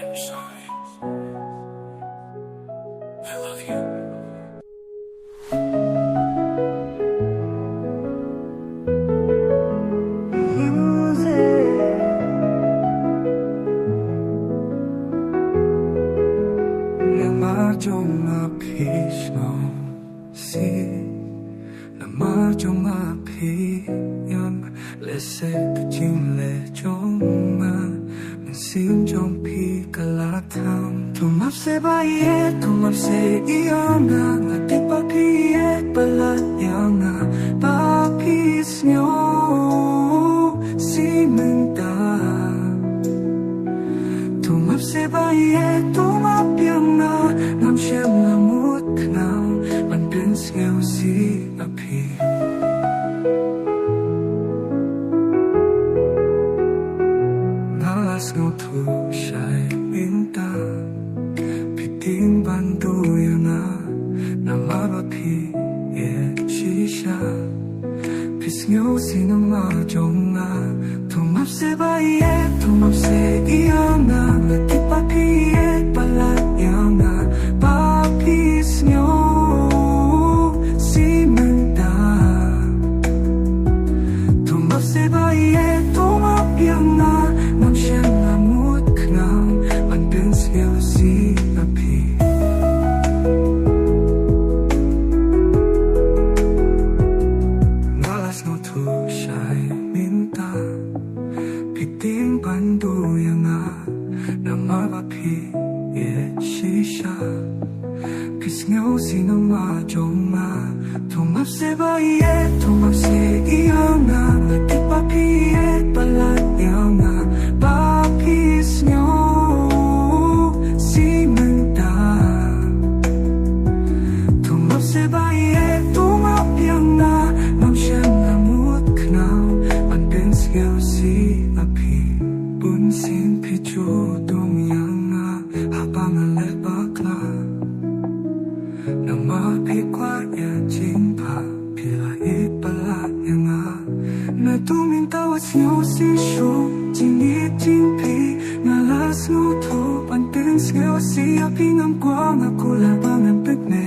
I'm sorry. I love you. Trong áp hít nào si là mar trong áp hít nhang lệ sẽ chim lệ trong mà mình xin trong pi cả lá tham thùng áp sẽ bay thùng áp sẽ yêu ngà tiếp ba pi bala yang ngà ba pi nhau si mình ta thùng áp sẽ bay thùng áp yang ngà làm xem là một nào bạn đến nghèo gì mà pi nalas ngau thu shai minta pi ting ban tu yana nama ba pi shisha pi nghèo gì nama trong na thùng áp sẽ bay thùng áp sẽ yêu na tiếp ba pi bala yang na Pisngaw sinama joma Tumap se baye Tumap se iyanga Ngatip papiet balat yanga Papisngaw si menta Tumap se baye Tumap yanga Nam siyang namut knaw Panpensgaw si api Bunsin pichu dong yanga Habang alet bakla nama pi kwa ya jing pa pila ipala yang a na tu min tawa snow si shu jing ni jing pi na la snow to pan tin snow si a pi ngam kwa nga kula bang am pek ne